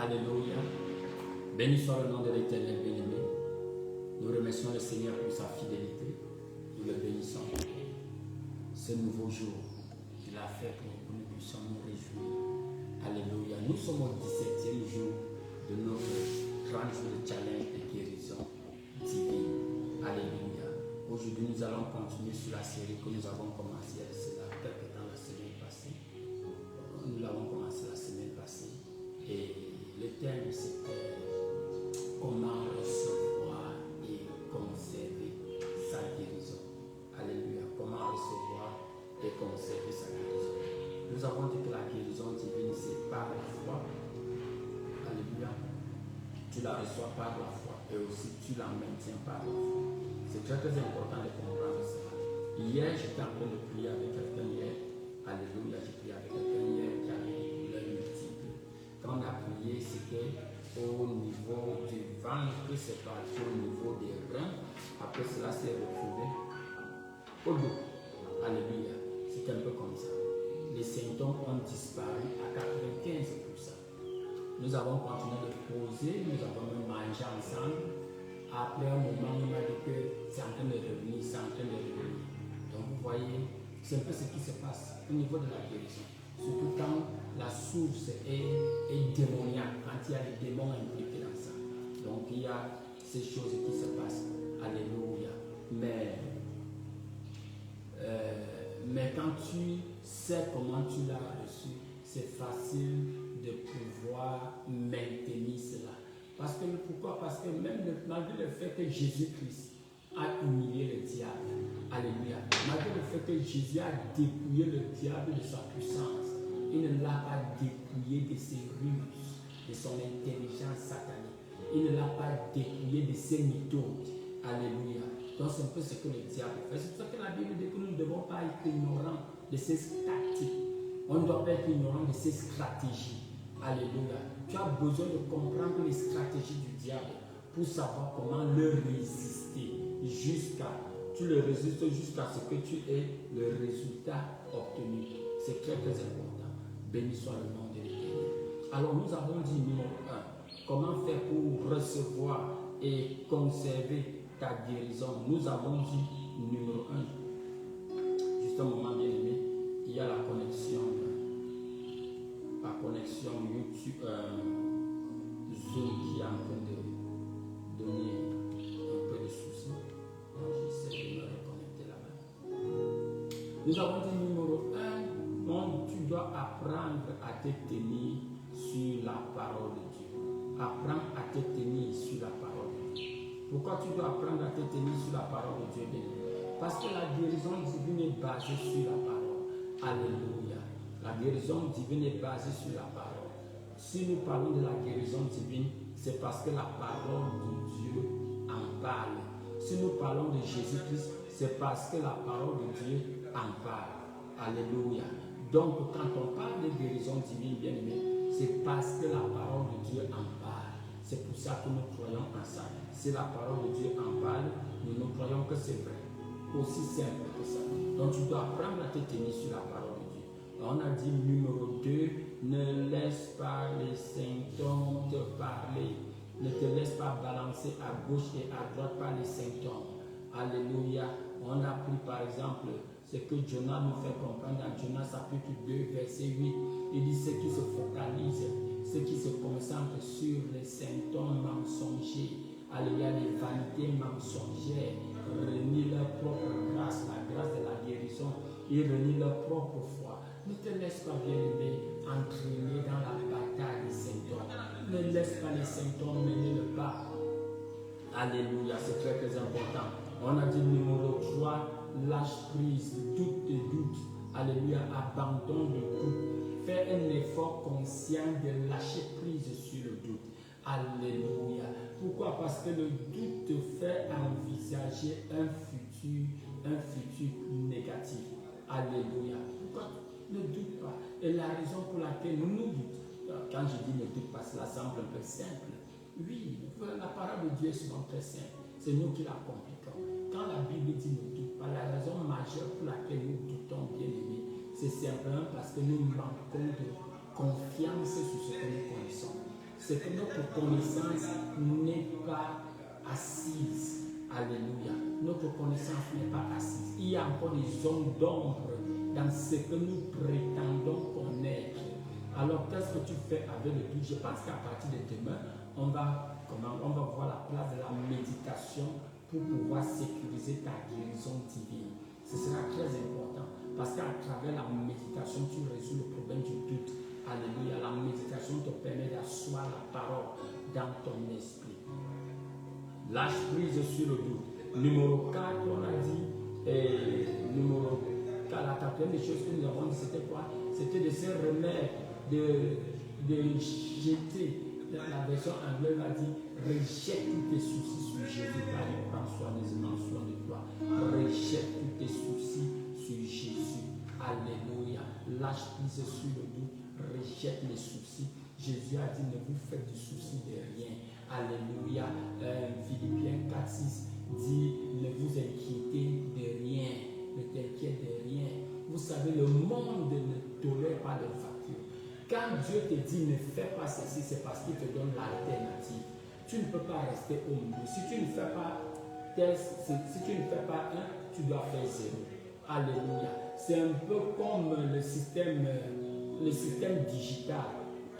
Alléluia. Béni soit le nom de l'Éternel bien-aimé. Nous remercions le Seigneur pour sa fidélité. Nous le bénissons. Ce nouveau jour qu'il a fait pour que nous puissions nous réjouir. Alléluia. Nous sommes au 17e jour de notre grand jour de challenge de guérison divine. Alléluia. Aujourd'hui, nous allons continuer sur la série que nous avons commencé à cela quelque temps la semaine passée. Nous l'avons commencé la semaine passée. Et le thème c'était comment recevoir et conserver sa guérison. Alléluia. Comment recevoir et conserver sa guérison. Nous avons dit que la guérison divine c'est par la foi. Alléluia. Tu la reçois par la foi et aussi tu la maintiens par la foi. C'est très très important de comprendre cela. Hier, j'étais en train de prier avec quelqu'un hier. Alléluia, j'ai prié avec quelqu'un hier qui avait des douleurs multiples. Quand on a prié, c'était au niveau du ventre, c'est parti au niveau des reins. Après cela, s'est retrouvé au dos. Alléluia. C'est un peu comme ça. Les symptômes ont disparu à 95%. Nous avons continué de poser, nous avons même mangé ensemble. Après un moment, on m'a dit que c'est en train de revenir, c'est en train de revenir. Donc vous voyez, c'est un peu ce qui se passe au niveau de la guérison. Surtout quand la source est démoniaque, quand il y a des démons impliqués dans ça. Donc il y a ces choses qui se passent. Alléluia. Mais quand tu sais comment tu l'as reçu, c'est facile de pouvoir maintenir cela. Pourquoi? Parce que même malgré le fait que Jésus-Christ a humilié le diable, alléluia, malgré le fait que Jésus a dépouillé le diable de sa puissance, il ne l'a pas dépouillé de ses ruses, de son intelligence satanique. Il ne l'a pas dépouillé de ses méthodes. Alléluia. Donc c'est un peu ce que le diable fait. C'est pour ça que la Bible dit que nous ne devons pas être ignorants de ses tactiques. On ne doit pas être ignorant de ses stratégies. Alléluia. Tu as besoin de comprendre les stratégies du diable pour savoir comment leur résister tu le résistes jusqu'à ce que tu aies le résultat obtenu. C'est très très important. Béni soit le nom de l'Éternel. Alors nous avons dit numéro 1, comment faire pour recevoir et conserver ta guérison. Nous avons dit numéro 1. Juste un moment bien aimé, il y a la connexion YouTube, Zoom qui est en train de donner un peu de soucis. Donc j'essaie de me reconnecter là-bas. Nous avons dit numéro 1, donc tu dois apprendre à te tenir sur la parole de Dieu. Apprendre à te tenir sur la parole de Dieu. Pourquoi tu dois apprendre à te tenir sur la parole de Dieu? Parce que la guérison divine est basée sur la parole. Alléluia. La guérison divine est basée sur la parole. Si nous parlons de la guérison divine, c'est parce que la parole de Dieu en parle. Si nous parlons de Jésus-Christ, c'est parce que la parole de Dieu en parle. Alléluia. Donc, quand on parle de guérison divine, bien aimé, c'est parce que la parole de Dieu en parle. C'est pour ça que nous croyons en ça. Si la parole de Dieu en parle, nous croyons que c'est vrai. Aussi simple que ça. Donc, tu dois apprendre à te tenir sur la parole de Dieu. On a dit numéro 2, ne laisse pas les symptômes te parler. Ne te laisse pas balancer à gauche et à droite par les symptômes. Alléluia. On a pris par exemple ce que Jonas nous fait comprendre dans Jonas chapitre 2, verset 8. Il dit ceux qui se focalisent, ceux qui se concentrent sur les symptômes mensongers. Alléluia, les vanités mensongères, renient leur propre grâce, la grâce de la guérison. Ils renient leur propre foi. Ne te laisse pas, bien-aimé, entraîner dans la bataille des symptômes. Ne laisse pas les symptômes mener le pas. Alléluia, c'est très très important. On a dit numéro 3, lâche prise, doute. Alléluia, abandon le doute. Fais un effort conscient de lâcher prise sur le doute. Alléluia. Pourquoi? Parce que le doute te fait envisager un futur négatif. Alléluia. Pourquoi? Ne doute pas. Et la raison pour laquelle nous doutons, quand je dis ne doute pas, cela semble un peu simple. Oui, la parole de Dieu est souvent très simple. C'est nous qui la compliquons. Quand la Bible dit ne doute pas, la raison majeure pour laquelle nous doutons, bien aimés, c'est simplement parce que nous manquons de confiance sur ce que nous connaissons. c'est que notre connaissance n'est pas assise. Alléluia. Notre connaissance n'est pas assise. Il y a encore des zones d'ombre dans ce que nous prétendons connaître. Alors, qu'est-ce que tu fais avec le doute? Je pense qu'à partir de demain, on va voir la place de la méditation pour pouvoir sécuriser ta guérison divine. Ce sera très important parce qu'à travers la méditation, tu résous le problème du doute. Alléluia. La méditation te permet d'asseoir la parole dans ton esprit. Lâche prise sur le doute. Numéro 4, on a dit, numéro 4, la quatrième des choses que nous avons dit, c'était quoi? C'était de se remettre, de jeter. La version anglaise a dit, rejette tous tes soucis sur Jésus, car il prend soigneusement soin de toi. Rejette tous tes soucis sur Jésus. Alléluia. Lâche prise sur le doute, rejette les soucis. Jésus a dit, ne vous faites du souci de rien. Alléluia. Philippiens 4:6 dit, ne vous inquiétez de rien. Ne t'inquiète de rien. Vous savez, le monde ne tolère pas de facture. Quand Dieu te dit ne fais pas ceci, c'est parce qu'il te donne l'alternative. Tu ne peux pas rester au milieu. Si tu ne fais pas un, tu dois faire 0. Alléluia. C'est un peu comme le système digital.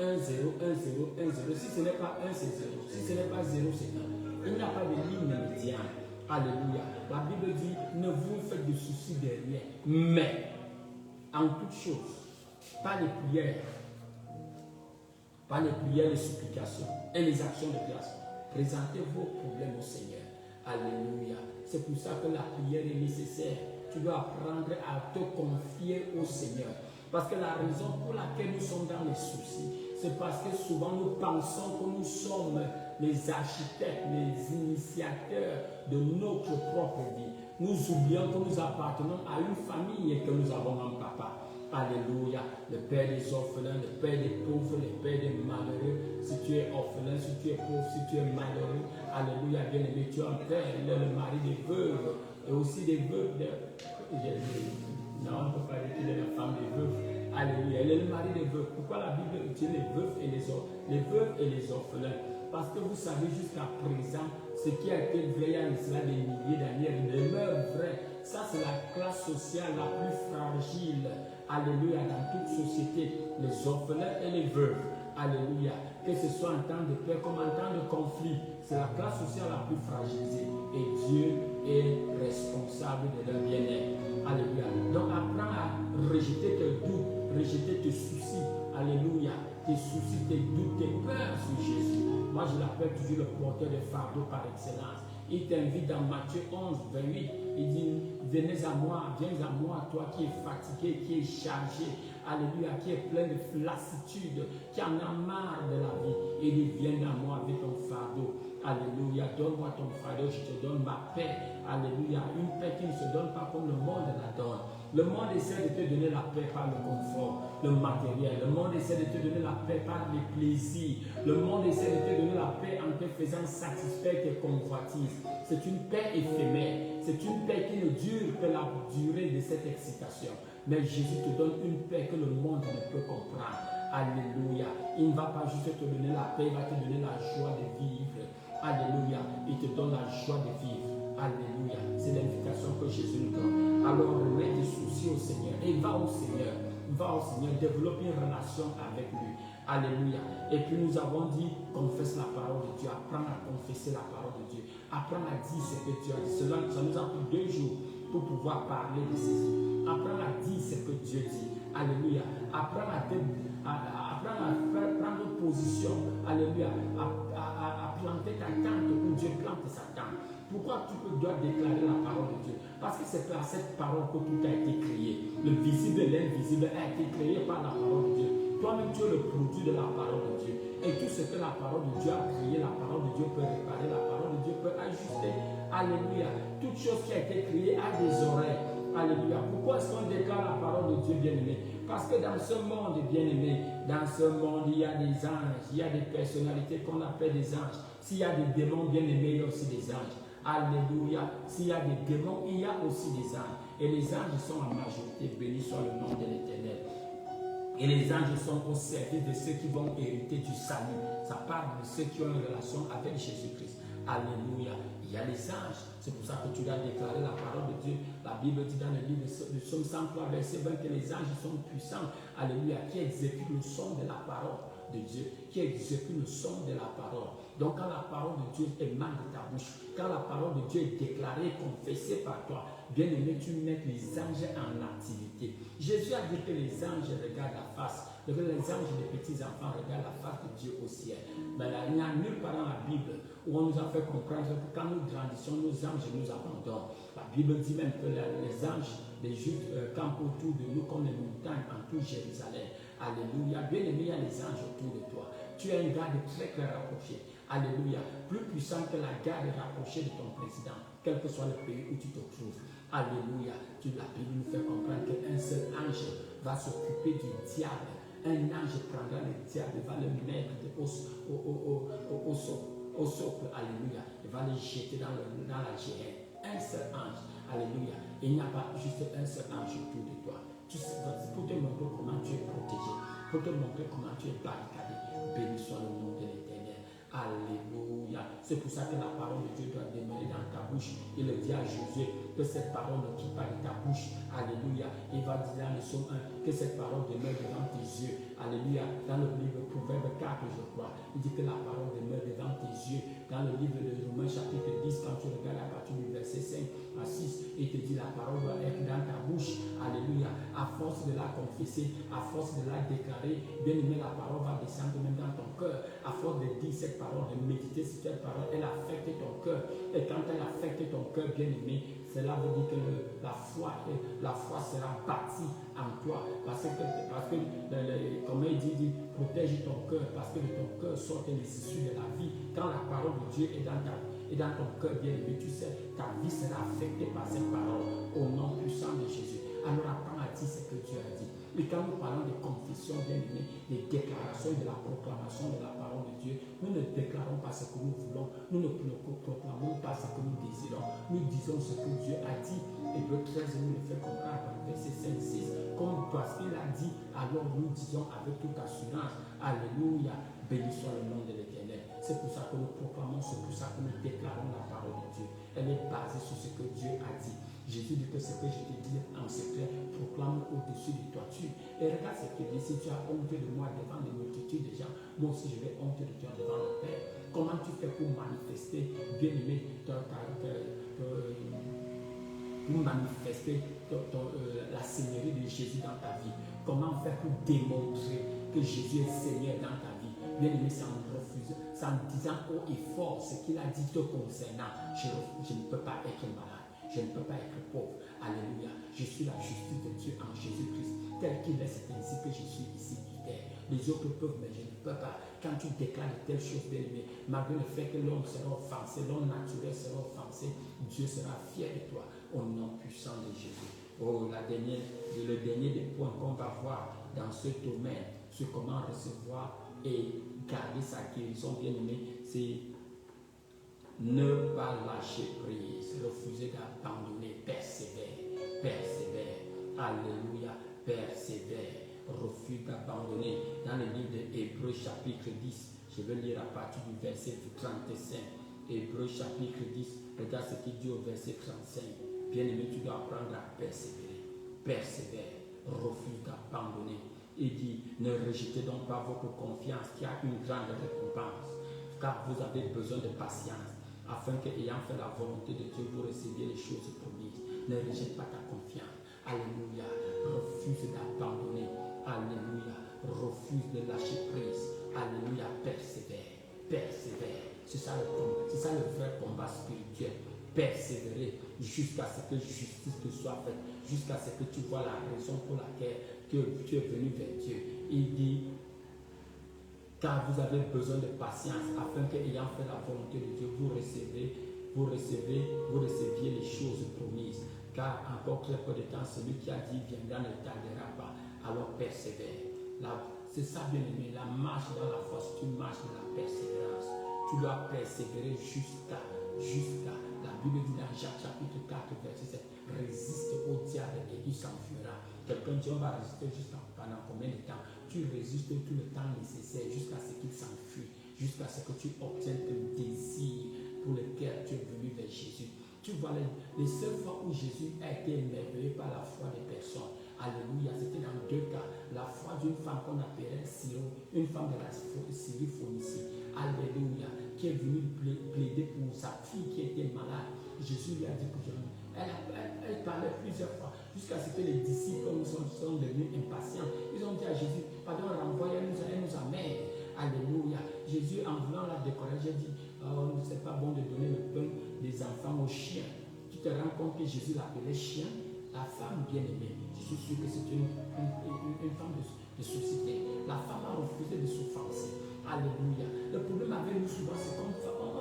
1, 0, 1, 0, 1, 0. Si ce n'est pas 1, c'est 0. Si ce n'est pas 0, c'est 1. Il n'y a pas de ligne médiane. Alléluia. La Bible dit, ne vous faites de soucis de rien. Mais, en toute chose, par les prières, les supplications et les actions de grâce, présentez vos problèmes au Seigneur. Alléluia. C'est pour ça que la prière est nécessaire. Tu dois apprendre à te confier au Seigneur. Parce que la raison pour laquelle nous sommes dans les soucis, c'est parce que souvent nous pensons que nous sommes les architectes, les initiateurs de notre propre vie. Nous oublions que nous appartenons à une famille et que nous avons un papa. Alléluia. Le père des orphelins, le père des pauvres, le père des malheureux. Si tu es orphelin, si tu es pauvre, si tu es malheureux, alléluia, bien-aimé, tu as un père, il est le mari des veuves et aussi des veuves. Non, on ne peut pas dire qu'il est la femme des veuves. Alléluia. Elle est le mari des veuves. Pourquoi la Bible utilise les veuves et les orphelins? Parce que vous savez jusqu'à présent, ce qui a été vrai il y a des milliers d'années, il demeure vrai. Ça, c'est la classe sociale la plus fragile. Alléluia. Dans toute société, les orphelins et les veuves. Alléluia. Que ce soit en temps de paix comme en temps de conflit, c'est la classe sociale la plus fragilisée. Et Dieu est responsable de leur bien-être. Alléluia. Donc apprends à rejeter tes doutes, rejeter tes soucis. Alléluia. Tes soucis, tes doutes, tes peurs sur Jésus. Moi, je l'appelle toujours le porteur de fardeau par excellence. Il t'invite dans Matthieu 11, 28. Il dit, venez à moi, viens à moi, toi qui es fatigué, qui es chargé. Alléluia, qui est plein de lassitude, qui en a marre de la vie. Il dit, viens à moi avec ton fardeau. Alléluia, donne-moi ton fardeau, je te donne ma paix. Alléluia, une paix qui ne se donne pas comme le monde la donne. Le monde essaie de te donner la paix par le confort, le matériel. Le monde essaie de te donner la paix par les plaisirs. Le monde essaie de te donner la paix en te faisant satisfaire tes convoitises. C'est une paix éphémère. C'est une paix qui ne dure que la durée de cette excitation. Mais Jésus te donne une paix que le monde ne peut comprendre. Alléluia. Il ne va pas juste te donner la paix, il va te donner la joie de vivre. Alléluia. Il te donne la joie de vivre. Alléluia. C'est l'invitation que Jésus nous donne. Alors remets tes soucis au Seigneur et va au Seigneur. Va au Seigneur, développe une relation avec lui. Alléluia. Et puis nous avons dit, confesse la parole de Dieu. Apprends à confesser la parole de Dieu. Apprends à dire ce que Dieu a dit. Cela, ça nous a pris 2 jours pour pouvoir parler de ceci. Apprends à dire ce que Dieu dit. Alléluia. Apprends à prendre position. Alléluia. À planter ta tente où Dieu plante sa tente. Pourquoi tu dois déclarer la parole de Dieu? Parce que c'est par cette parole que tout a été créé. Le visible et l'invisible a été créé par la parole de Dieu. Toi-même, tu es le produit de la parole de Dieu. Et tout ce que la parole de Dieu a créé, la parole de Dieu peut réparer, la parole de Dieu peut ajuster. Alléluia. Toute chose qui a été créée a des oreilles. Alléluia. Pourquoi est-ce qu'on déclare la parole de Dieu, bien-aimé? Parce que dans ce monde, bien-aimé, dans ce monde, il y a des anges, il y a des personnalités qu'on appelle des anges. S'il y a des démons, bien-aimés, il y a aussi des anges. Alléluia. S'il y a des démons, il y a aussi des anges. Et les anges sont en majorité. Béni soit le nom de l'Éternel. Et les anges sont au service de ceux qui vont hériter du salut. Ça parle de ceux qui ont une relation avec Jésus-Christ. Alléluia. Il y a les anges. C'est pour ça que tu dois déclarer la parole de Dieu. La Bible dit dans le livre de Psaume 103, verset 20, que les anges sont puissants. Alléluia. Qui exécutent le son de la parole de Dieu. Qui exécutent le son de la parole. Donc quand la parole de Dieu émane de ta bouche, quand la parole de Dieu est déclarée, confessée par toi, bien aimé, tu mets les anges en activité. Jésus a dit que les anges regardent la face, que les anges des petits enfants regardent la face de Dieu au ciel. Mais là, il n'y a nulle part dans la Bible où on nous a fait comprendre que quand nous grandissons, nos anges nous abandonnent. La Bible dit même que les anges des Juifs campent autour de nous comme les montagnes entourent Jérusalem. Alléluia. Bien aimé, il y a les anges autour de toi. Tu es un garde très très rapproché. Alléluia. Plus puissant que la garde rapprochée de ton président, quel que soit le pays où tu te trouves. Alléluia. La Bible nous fait comprendre qu'un seul ange va s'occuper du diable. Un ange prendra le diable et va le mettre au socle. Alléluia. Il va le jeter dans la géhenne. Un seul ange. Alléluia. Il n'y a pas juste un seul ange autour de toi. Pour te montrer comment tu es protégé. Pour te montrer comment tu es barricadé. Béni soit le nom de l'Éternel. Alléluia. C'est pour ça que la parole de Dieu doit demeurer dans ta bouche. Il le dit à Josué que cette parole ne quitte pas de ta bouche. Alléluia. Il va dire dans le psaume 1 que cette parole demeure devant tes yeux. Alléluia. Dans le livre Proverbe 4, je crois, il dit que la parole demeure devant tes yeux. Dans le livre de Romains chapitre 10, quand tu regardes à partir du verset 5 à 6, il te dit la parole doit être dans ta bouche. Alléluia. À force de la confesser, à force de la déclarer, bien aimé, la parole va descendre même dans ton cœur. À force de dire cette parole, de méditer sur cette parole, elle affecte ton cœur. Et quand elle affecte ton cœur, bien aimé, cela veut dire que la foi sera bâtie en toi. Parce que comme il dit, protège ton cœur, parce que de ton cœur sortent les issues de la vie. Quand la parole de Dieu est dans ton cœur, bien aimé, tu sais, ta vie sera affectée par cette parole, au nom puissant de Jésus. Alors apprends à dire ce que Dieu a dit. Et quand nous parlons de confession, bien aimé, des déclarations, de la proclamation de la parole de Dieu, nous ne déclarons pas ce que nous voulons, nous ne proclamons pas ce que nous désirons, nous disons ce que Dieu a dit. Hébreux 13 nous le fait comprendre dans le verset 5-6. Comme parce qu'il a dit, alors nous disons avec toute assurance, Alléluia, béni soit le nom de l'Éternel. C'est pour ça que nous proclamons, c'est pour ça que nous déclarons la parole de Dieu. Elle est basée sur ce que Dieu a dit. Jésus dit que ce que je te dis en secret, proclame au-dessus de toi. Et regarde ce qu'il dit, si tu as honte de moi devant des multitudes de gens, moi aussi je vais honte de toi devant le Père. Comment tu fais pour manifester, bien aimé, pour manifester la seigneurie de Jésus dans ta vie? Comment faire pour démontrer que Jésus est Seigneur dans ta vie? Bien aimé, c'est en refusant, c'est en disant haut et fort ce qu'il a dit te concernant. Je ne peux pas être malade. Je ne peux pas être pauvre. Alléluia. Je suis la justice de Dieu en Jésus-Christ. Tel qu'il est, c'est ainsi que je suis ici. Les autres peuvent, mais je ne peux pas. Quand tu déclares de telles choses, bien aimé, malgré le fait que l'homme sera offensé, l'homme naturel sera offensé, Dieu sera fier de toi au nom puissant de Jésus. Oh, le dernier des points qu'on va voir dans ce domaine, sur comment recevoir et garder sa guérison, bien aimé, c'est ne pas lâcher prise, refuser d'abandonner, persévère, alléluia, persévère, refuse d'abandonner. Dans le livre de Hébreux chapitre 10, je vais lire à partir du verset 35, Hébreux chapitre 10, regarde ce qu'il dit au verset 35, bien aimé, tu dois apprendre à persévère, refuse d'abandonner. Il dit, ne rejetez donc pas votre confiance qui a une grande récompense, car vous avez besoin de patience, afin que, ayant fait la volonté de Dieu, vous receviez les choses promises. Ne rejette pas ta confiance. Alléluia. Refuse d'abandonner. Alléluia. Refuse de lâcher prise. Alléluia. Persévère. C'est ça le combat. C'est ça le vrai combat spirituel. Persévérer jusqu'à ce que justice te soit faite. Jusqu'à ce que tu vois la raison pour laquelle tu es venu vers Dieu. Il dit, car vous avez besoin de patience, afin que, ayant fait la volonté de Dieu, vous receviez les choses promises. Car encore très peu de temps, celui qui a dit viendra ne tardera pas. Alors persévère. C'est ça, bien aimé, la marche dans la foi, c'est une marche de la persévérance. Tu dois persévérer jusqu'à. La Bible dit dans Jacques chapitre 4, verset 7, résiste au diable et il s'enfuira. Quelqu'un dit on va résister jusqu'à pendant combien de temps? Tu résistes tout le temps nécessaire jusqu'à ce qu'il s'enfuit, jusqu'à ce que tu obtiennes le désir pour lequel tu es venu vers Jésus. Tu vois, les seules fois où Jésus a été émerveillé par la foi des personnes, alléluia, c'était dans 2 cas. La foi d'une femme qu'on appelait Syro, une femme de la Syrie phénicienne, alléluia, qui est venue plaider pour sa fille qui était malade. Jésus lui a dit que elle parlait plusieurs fois, jusqu'à ce que les disciples sont devenus impatients. Ils ont dit à Jésus, pardon, renvoie, elle nous amène. Alléluia. Jésus, en voulant la décourager, dit, oh, ce n'est pas bon de donner le pain des enfants aux chiens. Tu te rends compte que Jésus l'appelait chien? La femme bien-aimée, je suis sûr que c'est une femme de société. La femme a refusé de s'offenser. Alléluia. Le problème avec nous souvent, c'est qu'on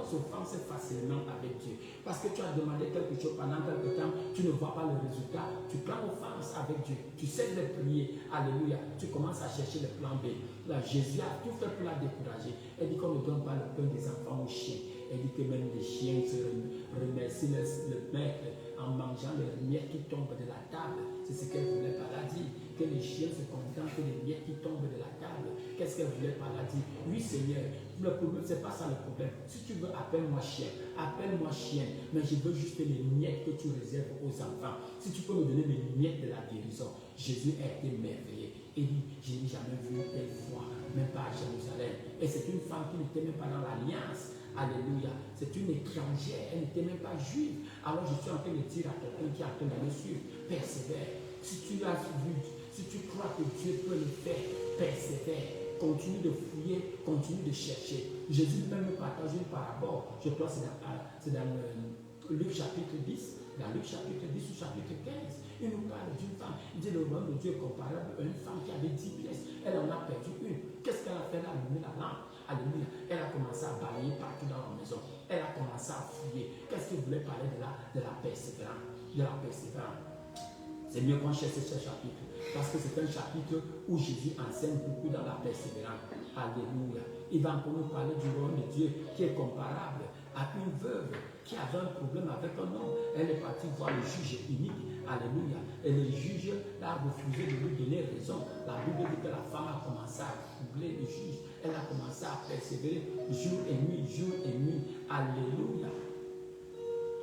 s'offense facilement avec Dieu. Parce que tu as demandé quelque chose pendant quelque temps, tu ne vois pas le résultat, tu prends offense avec Dieu. Tu sais de prier. Alléluia. Tu commences à chercher le plan B. Là, Jésus a tout fait pour la décourager. Elle dit qu'on ne donne pas le pain des enfants aux chiens. Elle dit que même les chiens se remercient le maître en mangeant les miettes qui tombent de la table. C'est ce qu'elle voulait par là dire. Que les chiens se contentent que les miettes qui tombent de la table. Qu'est-ce qu'elle voulait par là dire? Oui, Seigneur, le problème, c'est pas ça le problème. Si tu veux, appelle-moi chien, appelle-moi chienne, mais je veux juste les miettes que tu réserves aux enfants. Si tu peux me donner les miettes de la guérison. Jésus a été merveilleux. Il dit, je n'ai jamais vu telle foi, même pas à Jérusalem. Et c'est une femme qui n'était même pas dans l'alliance. Alléluia. C'est une étrangère. Elle n'était même pas juive. Alors je suis en train de dire à quelqu'un qui est en train de me suivre, persévère. Si tu as vu, si tu crois que Dieu peut le faire, persévère. Continue de fouiller, continue de chercher. Jésus même partage une parabole. Je crois que c'est dans Luc chapitre 10. Dans Luc chapitre 10 ou chapitre 15. Il nous parle d'une femme. Il dit le royaume de Dieu est comparable à une femme qui avait 10 pièces. Elle en a perdu une. Qu'est-ce qu'elle a fait? Elle a allumé la lampe. Alléluia. Elle a commencé à balayer partout dans la maison. Elle a commencé à fouiller. Qu'est-ce qu'il voulait parler de la persévérance? De la persévérance. C'est mieux qu'on cherche ce chapitre. Parce que c'est un chapitre où Jésus enseigne beaucoup dans la persévérance. Alléluia. Il va encore nous parler du royaume de Dieu qui est comparable à une veuve qui avait un problème avec un homme. Elle est partie voir le juge unique. Alléluia. Et le juge a refusé de lui donner raison. La Bible dit que la femme a commencé à troubler le juge. Elle a commencé à persévérer jour et nuit, jour et nuit. Alléluia.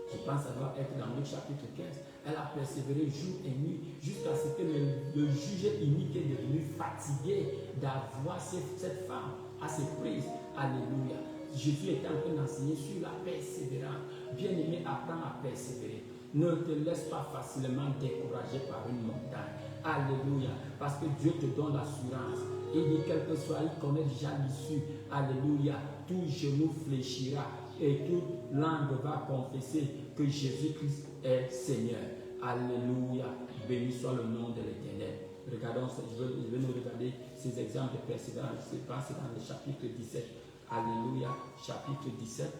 Je pense que ça doit être dans le chapitre 15. Elle a persévéré jour et nuit jusqu'à ce que le juge unique est devenu fatigué d'avoir cette femme à ses prises. Alléluia. Jésus était en train d'enseigner sur la persévérance. Bien-aimé, apprends à persévérer. Ne te laisse pas facilement décourager par une montagne. Alléluia. Parce que Dieu te donne l'assurance. Il dit, quel que soit, il connaît déjà l'issue. Alléluia. Tout genou fléchira et toute langue va confesser que Jésus-Christ est Seigneur. Alléluia. Béni soit le nom de l'Éternel. Regardons, je vais nous regarder ces exemples de persévérance. Je pense dans le chapitre 17. Alléluia. Chapitre 17.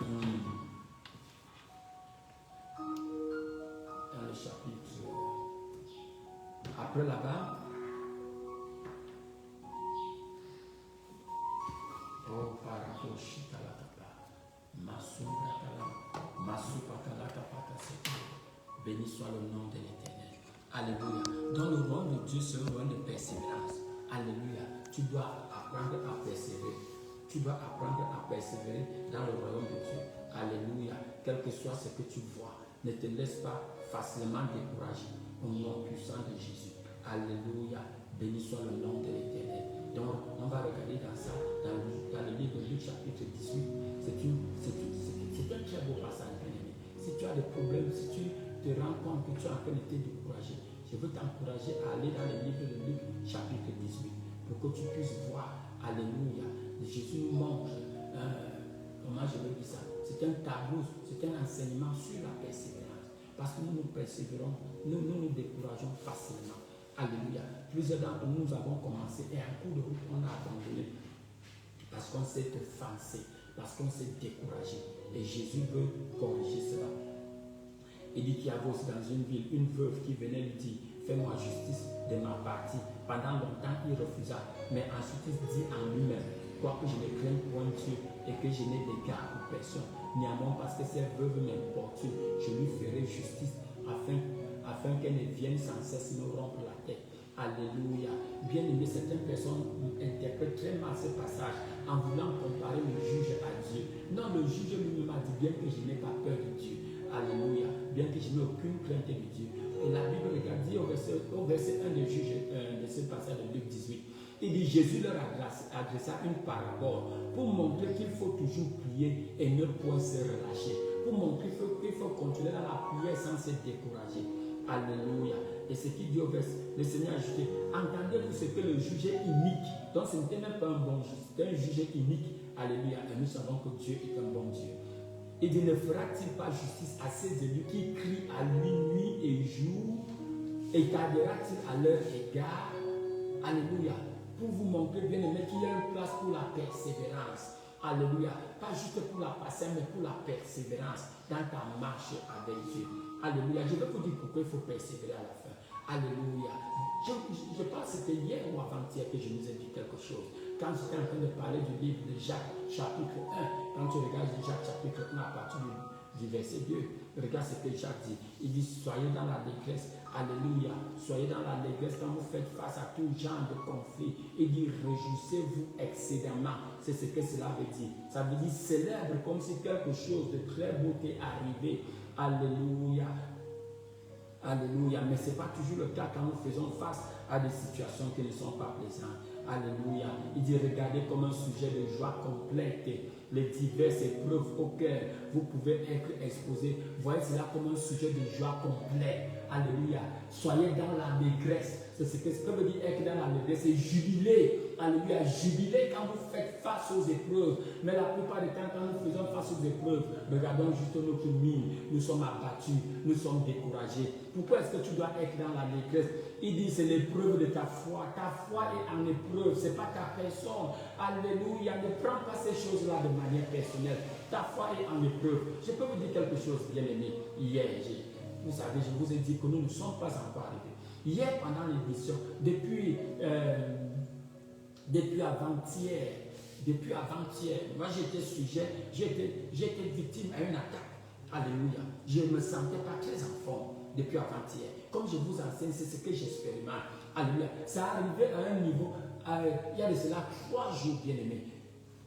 Dans le chapitre. Après là-bas. Oh, parakoshita la tapa. Masura kala. Masupa kala tapata seta. Béni soit le nom de l'Éternel. Alléluia. Dans le royaume de Dieu, c'est un royaume de persévérance. Alléluia. Tu dois apprendre à persévérer. Tu dois apprendre à persévérer dans le royaume de Dieu. Alléluia. Quel que soit ce que tu vois, ne te laisse pas facilement décourager au nom puissant de Jésus. Alléluia. Béni soit le nom de l'Éternel. Donc, on va regarder dans ça, dans le livre de Luc chapitre 18. C'est un très beau passage, bien-aimé. Si tu as des problèmes, si tu te rends compte que tu es en train de te décourager, je veux t'encourager à aller dans le livre de Luc chapitre 18 pour que tu puisses voir. Alléluia. Jésus nous montre, comment je vais dire ça, c'est un tableau, c'est un enseignement sur la persévérance. Parce que nous persévérons, nous nous décourageons facilement. Alléluia. Plusieurs d'entre nous avons commencé et en cours de route, on a abandonné. Parce qu'on s'est offensé, parce qu'on s'est découragé. Et Jésus veut corriger cela. Il dit qu'il y avait aussi dans une ville une veuve qui venait lui dire, fais-moi justice de ma partie. Pendant longtemps, il refusa. Mais ensuite, il dit en lui-même, quoique je ne craigne point Dieu et que je n'ai d'égard pour personne, néanmoins parce que cette veuve m'importune, je lui ferai justice afin qu'elle ne vienne sans cesse me rompre la tête. Alléluia. Bien aimé, certaines personnes interprètent très mal ce passage en voulant comparer le juge à Dieu. Non, le juge lui-même a dit bien que je n'ai pas peur de Dieu. Alléluia. Bien que je n'ai aucune crainte de Dieu. Et la Bible regarde dit au verset 1 de ce passage de Luc 18. Il dit Jésus leur adressa une parabole pour montrer qu'il faut toujours prier et ne point se relâcher. Pour montrer qu'il faut continuer dans la prière sans se décourager. Alléluia. Et ce qu'il dit au verset, le Seigneur a ajouté, entendez-vous ce que le juge est inique. Donc ce n'était même pas un bon juge, c'était un juge inique. Alléluia. Et nous savons que Dieu est un bon Dieu. Il dit, ne fera-t-il pas justice à ces élus qui crient à lui nuit et jour, et tardera-t-il à leur égard? Alléluia. Pour vous montrer, bien aimé, qu'il y a une place pour la persévérance. Alléluia. Pas juste pour la patience, mais pour la persévérance dans ta marche avec Dieu. Alléluia. Je vais vous dire pourquoi il faut persévérer à la fin. Alléluia. Je pense que c'était hier ou avant-hier que je nous ai dit quelque chose. Quand j'étais en train de parler du livre de Jacques, chapitre 1, quand tu regardes Jacques, chapitre 1, à partir du verset 2, regarde ce que Jacques dit. Il dit, soyez dans la détresse. Alléluia. Soyez dans la détresse quand vous faites face à tout genre de conflit. Il dit, réjouissez-vous excédemment. C'est ce que cela veut dire. Ça veut dire, célèbre comme si quelque chose de très beau est arrivé. Alléluia. Alléluia. Mais ce n'est pas toujours le cas quand nous faisons face à des situations qui ne sont pas plaisantes. Alléluia. Il dit, regardez comme un sujet de joie complète les diverses épreuves auxquelles vous pouvez être exposés. Voyez cela comme un sujet de joie complet. Alléluia. Soyez dans la détresse. C'est ce que ça veut dire être dans la détresse. C'est jubiler. Alléluia. Jubiler quand vous faites face aux épreuves. Mais la plupart du temps, quand nous faisons face aux épreuves, regardons juste notre mine. Nous sommes abattus. Nous sommes découragés. Pourquoi est-ce que tu dois être dans la détresse? Il dit, c'est l'épreuve de ta foi. Ta foi est en épreuve. Ce n'est pas ta personne. Alléluia. Ne prends pas ces choses-là de manière personnelle. Ta foi est en épreuve. Je peux vous dire quelque chose, bien aimé. Hier, vous savez, je vous ai dit que nous ne sommes pas encore arrivés. Hier, pendant l'émission, depuis avant-hier, moi j'étais sujet, j'étais victime à une attaque. Alléluia. Je ne me sentais pas très en forme depuis avant-hier. Comme je vous enseigne, c'est ce que j'expérimente. Alléluia. Ça arrivait à un niveau, il y a de cela 3 jours, bien aimés.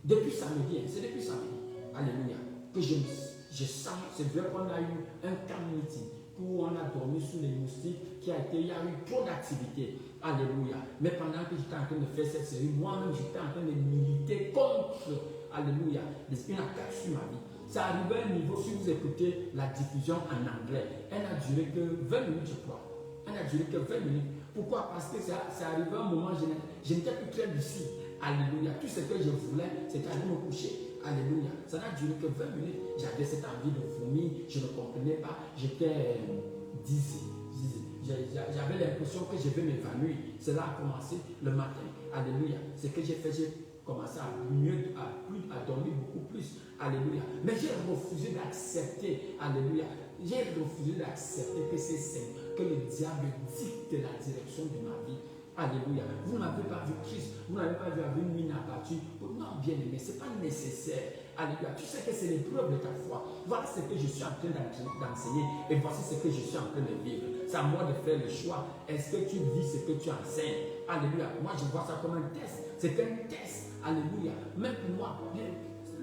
Depuis samedi, c'est depuis samedi. Alléluia. Que je sens, c'est vrai qu'on a eu un camp meeting où on a dormi sous les moustiques, il y a eu trop d'activités. Alléluia. Mais pendant que j'étais en train de faire cette série, moi-même j'étais en train de militer contre, alléluia, une attaque sur ma vie. Ça arrivait à un niveau, si vous écoutez la diffusion en anglais, elle n'a duré que 20 minutes, je crois. Elle n'a duré que 20 minutes. Pourquoi? Parce que ça arrivait à un moment, je n'étais plus très lucide. Alléluia. Tout ce que je voulais, c'était aller me coucher. Alléluia. Ça n'a duré que 20 minutes. J'avais cette envie de vomir. Je ne comprenais pas. J'étais dizzy. J'avais l'impression que je vais m'évanouir. Cela a commencé le matin. Alléluia. Ce que j'ai fait, j'ai commencé à dormir beaucoup plus. Alléluia. Mais j'ai refusé d'accepter. Alléluia. J'ai refusé d'accepter que le diable dicte la direction de ma vie. Alléluia. Vous n'avez pas vu Christ. Vous n'avez pas vu avec une mine abattue. Non, bien aimé, ce n'est pas nécessaire. Alléluia. Tu sais que c'est l'épreuve de ta foi. Voilà ce que je suis en train d'enseigner. Et voici ce que je suis en train de vivre. C'est à moi de faire le choix. Est-ce que tu vis ce que tu enseignes? Alléluia. Moi, je vois ça comme un test. C'est un test. Alléluia. Même pour moi,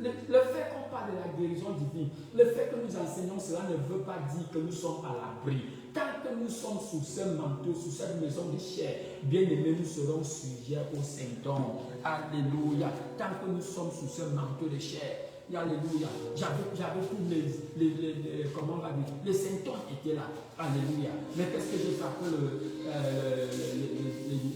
le fait qu'on parle de la guérison divine, le fait que nous enseignons cela ne veut pas dire que nous sommes à l'abri. Tant que nous sommes sous ce manteau, sous cette maison de chair, bien aimés, nous serons sujets aux symptômes. Alléluia. Tant que nous sommes sous ce manteau de chair, alléluia. J'avais tous comment on va dire, les symptômes étaient là. Alléluia. Mais qu'est-ce que j'ai fait après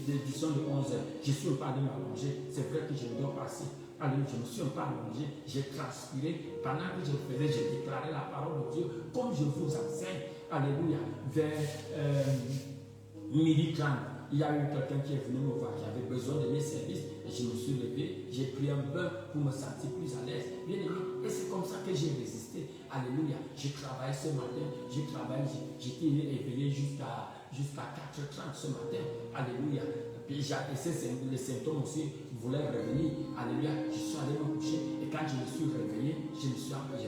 l'édition de 11 heures? Je suis pas allé m'allonger. C'est vrai que je ne dois passer. Alléluia. Je me suis un peu allongé. J'ai transpiré. Pendant que je faisais, j'ai déclaré la parole de Dieu comme je vous enseigne. Alléluia. Vers midi 30. Il y a eu quelqu'un qui est venu me voir, qui avait besoin de mes services, et je me suis levé, j'ai pris un bain pour me sentir plus à l'aise. Bien aimé, et c'est comme ça que j'ai résisté. Alléluia. J'ai travaillé ce matin, j'étais éveillé jusqu'à 4h30 ce matin. Alléluia. Puis les symptômes aussi voulaient revenir. Alléluia. Je suis allé me coucher, et quand je me suis réveillé, je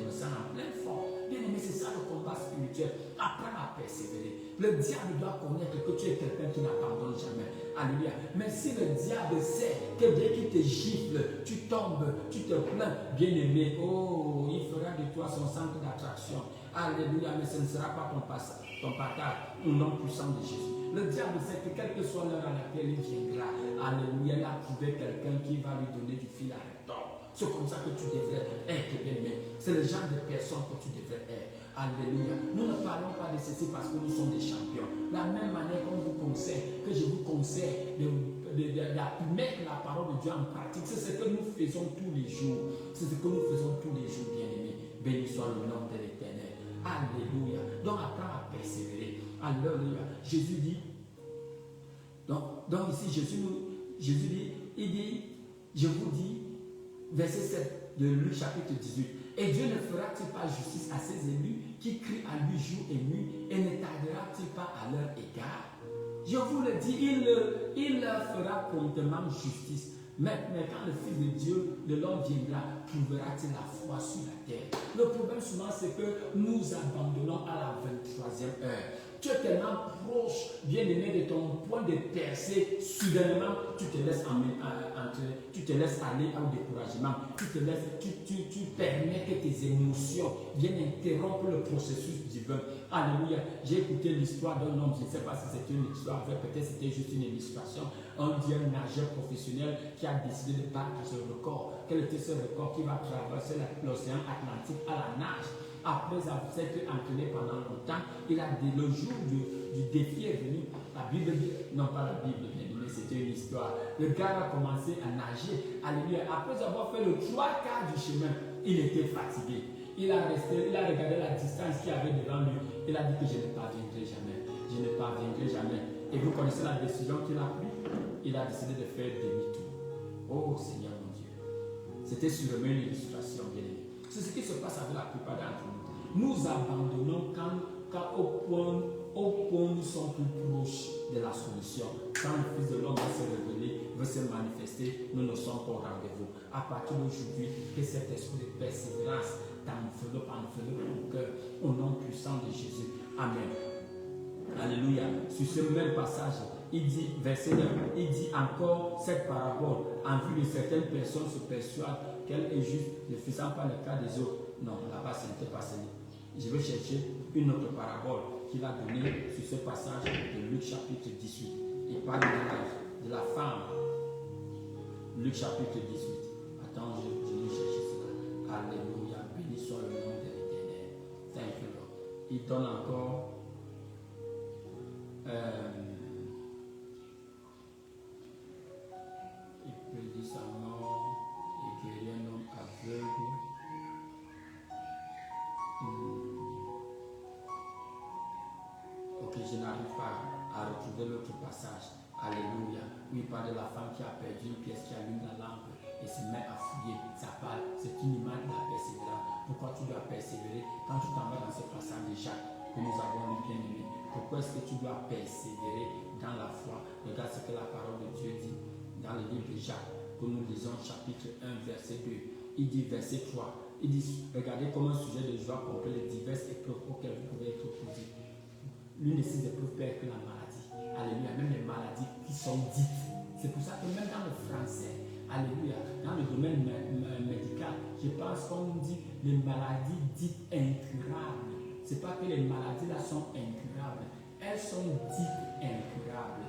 me sens en pleine forme. Bien aimé, c'est ça le combat spirituel. Apprends à persévérer. Le diable doit connaître que tu es quelqu'un qui n'abandonne jamais. Alléluia. Mais si le diable sait que dès qu'il te gifle, tu tombes, tu te plains, bien aimé, oh, il fera de toi son centre d'attraction. Alléluia. Mais ce ne sera pas ton partage au nom puissant de Jésus. Le diable sait que quelle que soit l'heure à laquelle il viendra, alléluia, il a trouvé quelqu'un qui va lui donner du fil à retordre. C'est comme ça que tu devrais être, bien aimé. C'est le genre de personne que tu devrais être. Alléluia. Nous ne parlons pas de ceci parce que nous sommes des champions. De la même manière qu'on vous conseille, que je vous conseille de mettre la parole de Dieu en pratique. C'est ce que nous faisons tous les jours. C'est ce que nous faisons tous les jours, bien aimés. Béni soit le nom de l'Éternel. Alléluia. Donc apprends à persévérer. Alléluia. Jésus dit, donc ici Jésus dit, il dit, je vous dis, verset 7 de Luc chapitre 18. Et Dieu ne fera-t-il pas justice à ses élus qui crient à lui jour et nuit et ne tardera-t-il pas à leur égard? Je vous le dis, il leur fera promptement justice. Mais quand le Fils de Dieu, de l'homme viendra, trouvera-t-il la foi sur la terre? Le problème souvent, c'est que nous abandonnons à la 23e heure. Tu es tellement proche, bien aimé, de ton point de percée, soudainement, tu te laisses tu te laisses aller au découragement, tu permets que tes émotions viennent interrompre le processus divin. Alléluia. J'ai écouté l'histoire d'un homme, je ne sais pas si c'était une histoire, peut-être c'était juste une illustration. Un nageur professionnel qui a décidé de battre ce record. Quel était ce record? Qui va traverser l'océan Atlantique à la nage. Après avoir été entraîné pendant longtemps, le jour du défi est venu. La Bible dit, non pas la Bible, mais c'était une histoire. Le gars a commencé à nager. Alléluia. Après avoir fait le 3/4 du chemin, il était fatigué. Il a regardé la distance qu'il y avait devant lui. Il a dit que je ne parviendrai jamais. Je ne parviendrai jamais. Et vous connaissez la décision qu'il a prise? Il a décidé de faire demi-tour. Oh Seigneur mon Dieu. C'était sûrement une illustration, bien aimé. C'est ce qui se passe avec la plupart d'entre nous. Nous abandonnons quand au point nous sommes plus proches de la solution. Quand le Fils de l'homme va se révéler, veut se manifester, nous ne sommes pas au rendez-vous. À partir d'aujourd'hui, que cet esprit de persévérance t'enveloppe au cœur, au nom puissant de Jésus. Amen. Alléluia. Sur ce même passage, il dit, verset 9, il dit encore cette parabole. En vue de certaines personnes se persuadent qu'elle est juste, ne faisant pas le cas des autres. Non, là-bas, ce n'était pas cela. Je vais chercher une autre parabole qu'il a donnée sur ce passage de Luc chapitre 18. Il parle de la femme. Luc chapitre 18. Attends, je vais chercher cela. Alléluia. Béni soit le nom de l'Éternel. Thank you, Lord. Il donne encore il prédit sa mort et guérit un homme aveugle. Ok, je n'arrive pas à retrouver l'autre passage. Alléluia. Où il parle de la femme qui a perdu une pièce qui allume la lampe et se met à fouiller. Ça parle, c'est une image de la persévérance. Pourquoi tu dois persévérer quand tu t'en vas dans ce passage de Jacques que nous avons lu, bien aimé? Pourquoi est-ce que tu dois persévérer dans la foi? Regarde ce que la parole de Dieu dit dans le livre de Jacques, que nous lisons chapitre 1, verset 2. Il dit, verset 3, il dit, regardez comme un sujet de joie complet les diverses épreuves auxquelles vous pouvez être posés. L'une de ces épreuves peut être la maladie. Alléluia, même les maladies qui sont dites. C'est pour ça que même dans le français, alléluia, dans le domaine médical, je pense qu'on dit les maladies dites incurables. Ce n'est pas que les maladies là sont incurables. Elles sont dites incurables.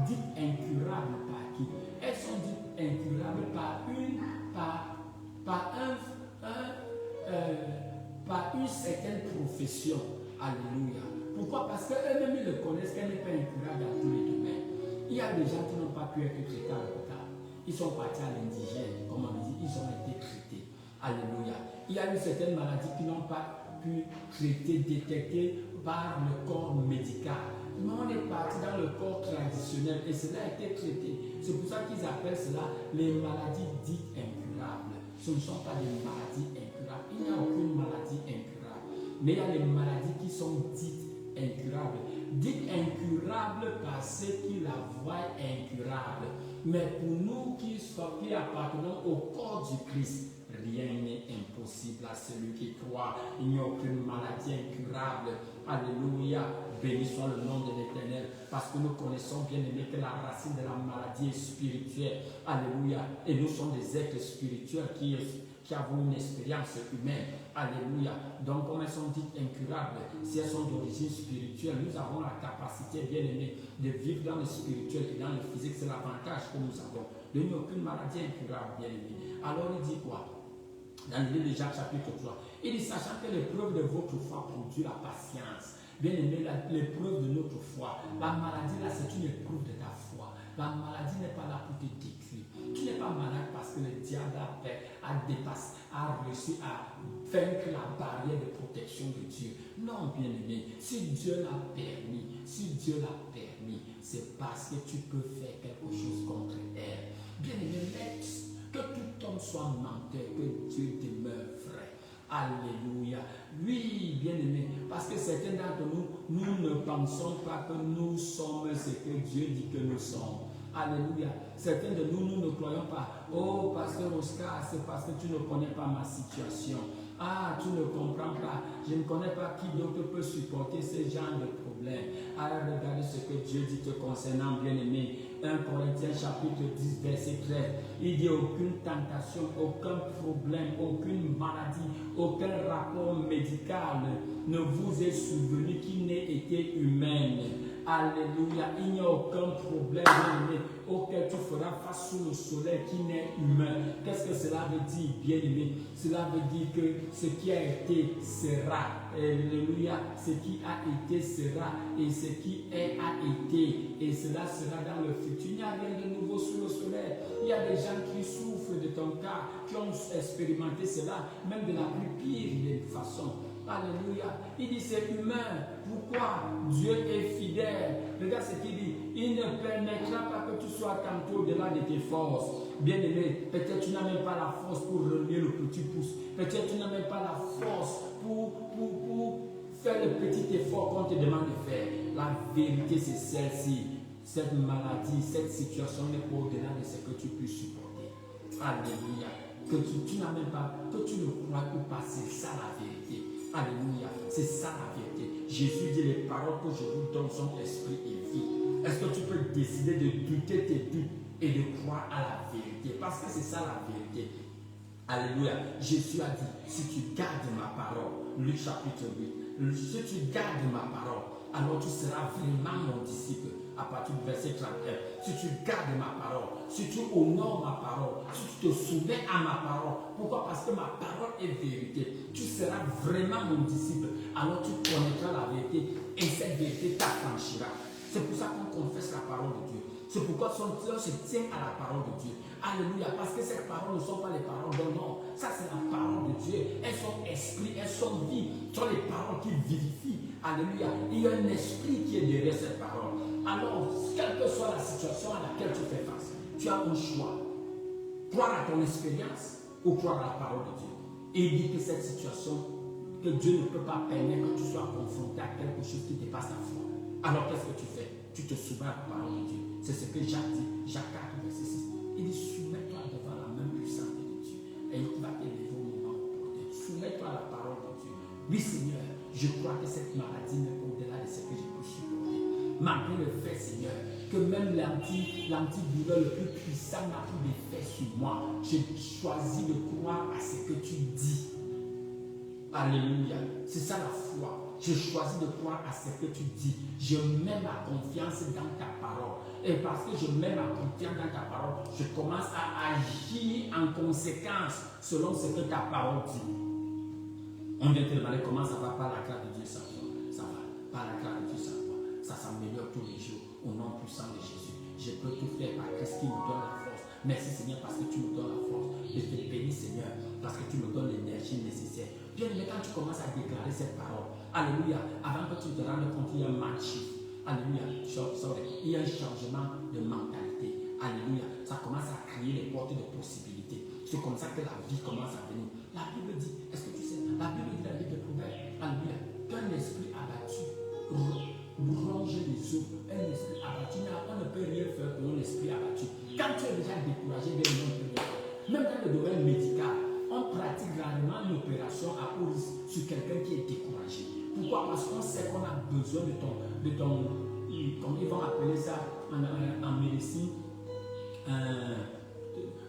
Dites incurables par qui? Elles sont dites incurables par une certaine profession. Alléluia. Pourquoi? Parce qu'eux-mêmes ils le connaissent qu'elle n'est pas incurable dans tous les domaines. Il y a des gens qui n'ont pas pu être traités à l'hôpital. Ils sont partis à l'indigène, comme on dit, ils ont été traités. Alléluia. Il y a eu certaines maladies qui n'ont pas pu traiter, détecter par le corps médical. Mais on est parti dans le corps traditionnel et cela a été traité. C'est pour ça qu'ils appellent cela les maladies dites incurables. Ce ne sont pas des maladies incurables. Il n'y a aucune maladie incurable. Mais il y a les maladies qui sont dites incurables. Dites incurables par ceux qui la voient incurable. Mais pour nous qui appartenons au corps du Christ, Rien n'est impossible à celui qui croit. Il n'y a aucune maladie incurable. Alléluia. Béni soit le nom de l'Éternel. Parce que nous connaissons bien aimé que la racine de la maladie est spirituelle. Alléluia. Et nous sommes des êtres spirituels qui avons une expérience humaine. Alléluia. Donc, comme elles sont dites incurables, si elles sont d'origine spirituelle, nous avons la capacité, bien aimé, de vivre dans le spirituel et dans le physique. C'est l'avantage que nous avons. Il n'y a aucune maladie incurable, bien aimé. Alors, il dit quoi? Dans le livre de Jacques, chapitre 3, il dit, sachant que l'épreuve de votre foi produit la patience. Bien aimé, l'épreuve de notre foi. La maladie, là, c'est une épreuve de ta foi. La maladie n'est pas là pour te détruire. Tu n'es pas malade parce que le diable a réussi à vaincre la barrière de protection de Dieu. Non, bien aimé, si Dieu l'a permis, c'est parce que tu peux faire quelque chose contre elle. Bien aimé, que tout homme soit menteur, que Dieu demeure vrai. Alléluia. Oui, bien aimé, parce que certains d'entre nous ne pensons pas que nous sommes ce que Dieu dit que nous sommes. Alléluia. Certains de nous ne croyons pas. Oh, pasteur Oscar, c'est parce que tu ne connais pas ma situation. Ah, tu ne comprends pas. Je ne connais pas qui d'autre peut supporter ce genre de problème. Alors, regardez ce que Dieu dit te concernant, bien-aimé. 1 Corinthiens chapitre 10, verset 13. Il dit aucune tentation, aucun problème, aucune maladie, aucun rapport médical ne vous est souvenu qui n'ait été humaine. Alléluia, il n'y a aucun problème bien-aimé auquel tu feras face sous le soleil qui n'est humain. Qu'est-ce que cela veut dire, bien-aimé? Cela veut dire que ce qui a été sera. Alléluia, ce qui a été sera et ce qui est a été et cela sera dans le futur. Il n'y a rien de nouveau sous le soleil. Il y a des gens qui souffrent de ton cas, qui ont expérimenté cela, même de la plus pire façon. Alléluia. Il dit c'est humain. Pourquoi? Dieu est fidèle. Regarde ce qu'il dit. Il ne permettra pas que tu sois tantôt au-delà de tes forces. Bien-aimé, peut-être tu n'as même pas la force pour relever le petit pouce. Peut-être tu n'as même pas la force pour faire le petit effort qu'on te demande de faire. La vérité, c'est celle-ci. Cette maladie, cette situation n'est pas au-delà de ce que tu peux supporter. Alléluia. Que tu n'as même pas, que tu ne crois pas, c'est ça la vérité. Alléluia, c'est ça la vérité. Jésus dit les paroles que je vous donne sont esprit et vie. Est-ce que tu peux décider de douter tes doutes et de croire à la vérité? Parce que c'est ça la vérité. Alléluia. Jésus a dit, si tu gardes ma parole, Luc chapitre 8, si tu gardes ma parole, alors tu seras vraiment mon disciple. À partir du verset 31, si tu gardes ma parole, si tu honores ma parole, si tu te soumets à ma parole, pourquoi? Parce que ma parole est vérité. Tu seras vraiment mon disciple. Alors tu connaîtras la vérité et cette vérité t'affranchira. C'est pour ça qu'on confesse la parole de Dieu. C'est pourquoi son cœur se tient à la parole de Dieu. Alléluia. Parce que ces paroles ne sont pas les paroles d'un homme. Ça, c'est la parole de Dieu. Elles sont esprit, elles sont vie. Ce sont les paroles qui vivifient. Alléluia. Il y a un esprit qui est derrière cette parole. Alors, quelle que soit la situation à laquelle tu fais face, tu as un choix. Croire à ton expérience ou croire à la parole de Dieu. Et il dit que cette situation, que Dieu ne peut pas permettre que tu sois confronté à quelque chose qui dépasse ta foi. Alors, qu'est-ce que tu fais? Tu te soumets à la parole de Dieu. C'est ce que Jacques dit, Jacques 4, verset 6. Il dit, soumets-toi devant la main puissante de Dieu. Et il va t'élever au moment opportun. Soumets-toi à la parole de Dieu. Oui, Seigneur, je crois que cette maladie n'est pas au-delà de ce que je peux supporter. Malgré le fait, Seigneur, que même l'antidouleur le plus puissant n'a plus d'effet sur moi, j'ai choisi de croire à ce que tu dis. Alléluia. C'est ça la foi. J'ai choisi de croire à ce que tu dis. Je mets ma confiance dans ta parole. Et parce que je mets ma confiance dans ta parole, je commence à agir en conséquence selon ce que ta parole dit. On vient te demander comment ça va par la grâce de Dieu sans foi. Ça va par la grâce de Dieu sans foi. Ça s'améliore tous les jours au nom puissant de Jésus. Je peux tout faire par Christ qui me donne la force. Merci Seigneur parce que tu me donnes la force. Je te bénis Seigneur parce que tu me donnes l'énergie nécessaire. Bien aimé, quand tu commences à déclarer cette parole, alléluia, avant que tu te rendes compte, il y a un match. Alléluia, il y a un changement de mentalité. Alléluia, ça commence à créer les portes de possibilités. C'est comme ça que la vie commence à venir. La Bible dit, est-ce que tu sais, la Bible dit dans le livre de Proverbes, alléluia, qu'un esprit abattu ronge les os. Un esprit abattu, on ne peut rien faire pour un esprit abattu. Quand tu es déjà découragé, bien, on ne peut rien faire. Même dans le domaine médical, on pratique rarement une opération à haut risque sur quelqu'un qui est découragé. Pourquoi? Parce qu'on sait qu'on a besoin de ton comme ils vont appeler ça en médecine,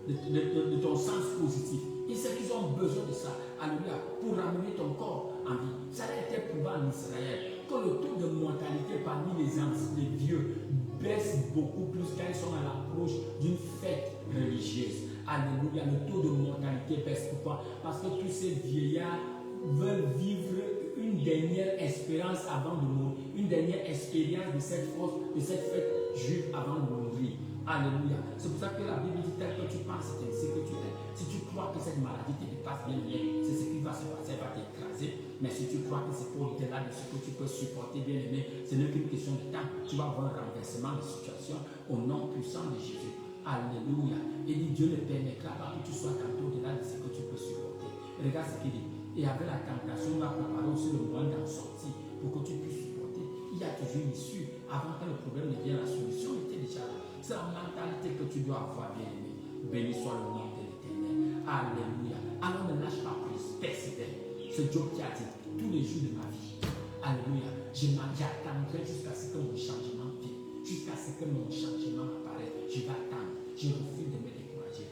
de ton sens positif. Ils savent qu'ils ont besoin de ça, alléluia, pour ramener ton corps en vie. Ça a été prouvé en Israël, que le taux de mortalité parmi les vieux baisse beaucoup plus quand ils sont à l'approche d'une fête religieuse. Alléluia, le taux de mortalité baisse. Pourquoi? Parce que tous ces vieillards veulent vivre une dernière espérance avant de mourir, une dernière expérience de cette force, de cette fête juive avant de mourir. Alléluia. C'est pour ça que la Bible dit tel que tu penses, c'est ainsi que tu es. Si tu crois que cette maladie te dépasse bien, c'est ce qui va se passer, elle va t'écraser. Mais si tu crois que c'est pour au-delà de ce que tu peux supporter, bien aimé, ce n'est qu'une question de temps. Tu vas avoir un renversement de situation au nom puissant de Jésus. Alléluia. Et dit Dieu ne permettra pas que tu sois tenté au-delà de ce que tu peux supporter. Regarde ce qu'il dit. Et avec la tentation, on va préparer aussi le moyen d'en sortir pour que tu puisses supporter. Il y a toujours une issue. Avant que le problème ne vienne, la solution était déjà là. C'est la mentalité que tu dois avoir, bien aimé. Béni soit le nom de l'Éternel. Alléluia. Alors ne lâche pas prise, persévère. Ce Job qui a dit tous les jours de ma vie. Alléluia. J'attendrai jusqu'à ce que mon changement vienne. Jusqu'à ce que mon changement apparaisse. Je vais attendre. Je refuse de me décourager.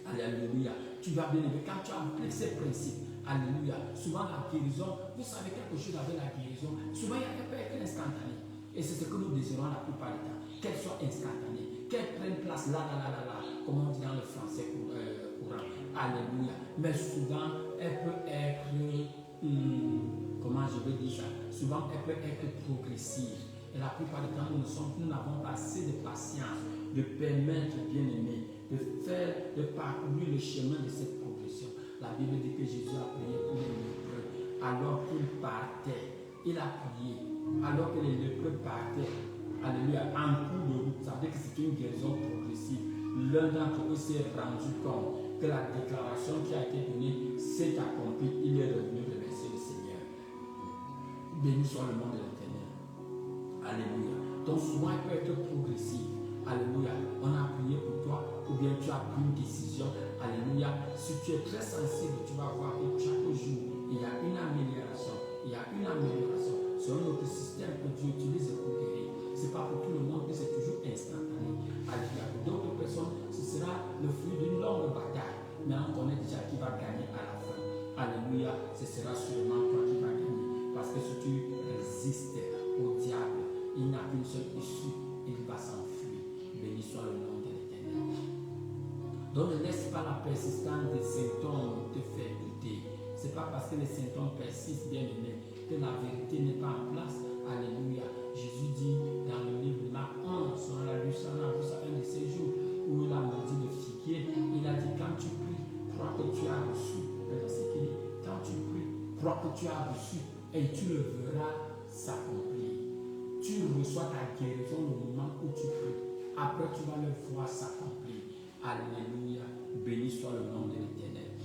Alléluia. Tu vas bien aimer. Quand tu appliques ces principes, alléluia. Souvent la guérison, vous savez quelque chose avec la guérison. Souvent il peut être instantané. Et c'est ce que nous désirons la plupart du temps. Qu'elle soit instantanée. Qu'elle prenne place là, comme on dit dans le français courant. Alléluia. Mais souvent, elle peut être, comment je veux dire ça? Souvent, elle peut être progressive. Et la plupart du temps, nous n'avons pas assez de patience de permettre, bien aimé, de parcourir le chemin de cette progression. La Bible dit que Jésus a prié pour les lépreux. Alors qu'il partait, il a prié. Alors que les lépreux partaient, alléluia, en cours de route, ça veut dire que c'est une guérison progressive. L'un d'entre eux s'est rendu compte que la déclaration qui a été donnée s'est accomplie. Il est revenu remercier le Seigneur. Béni soit le nom de l'Éternel. Alléluia. Donc souvent, il peut être progressif. Alléluia. On a prié pour toi, ou bien tu as pris une décision. Alléluia. Si tu es très sensible, tu vas voir que chaque jour, il y a une amélioration. Il y a une amélioration. C'est un autre système que Dieu utilise pour guérir. Ce n'est pas pour tout le monde que c'est toujours instantané. Alléluia. Pour d'autres personnes, ce sera le fruit d'une longue bataille. Mais on connaît déjà qui va gagner à la fin. Alléluia. Ce sera sûrement toi qui vas gagner. Parce que si tu résistes au diable, il n'a qu'une seule issue. Il va s'enfuir. Béni soit le nom de l'Éternel. Donc ne laisse pas la persistance des symptômes te faire douter. Ce n'est pas parce que les symptômes persistent, bien aimé, que la vérité n'est pas en place. Alléluia. Jésus dit dans le livre de Marc 11, on l'a lu ça, un de ces jours, où il a maudit le figuier. Il a dit, quand tu pries, crois que tu as reçu. C'est ce qu'il dit. Quand tu pries, crois que tu as reçu et tu le verras s'accomplir. Tu reçois ta guérison au moment où tu pries. Après, tu vas le voir s'accomplir. Alléluia. Béni soit le nom de l'Éternel.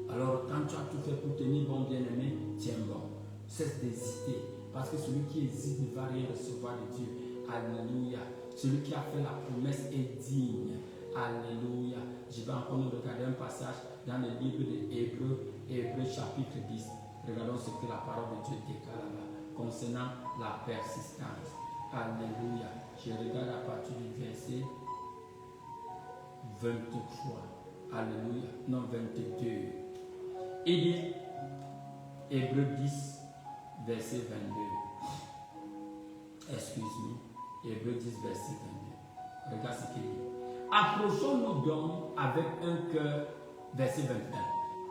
Alors, quand tu as tout fait pour tenir bon, bien-aimé, tiens bon. Cesse d'hésiter. Parce que celui qui hésite ne va rien recevoir de Dieu. Alléluia. Celui qui a fait la promesse est digne. Alléluia. Je vais encore nous regarder un passage dans le livre de Hébreux chapitre 10. Regardons ce que la parole de Dieu déclare là concernant la persistance. Alléluia. Je regarde à partir du verset 23. Alléluia. Non, 22. Il dit, Hébreux 10, verset 22. Excuse-moi. Hébreux 10, verset 22. Regarde ce qu'il dit. Approchons-nous donc avec un cœur, verset 21.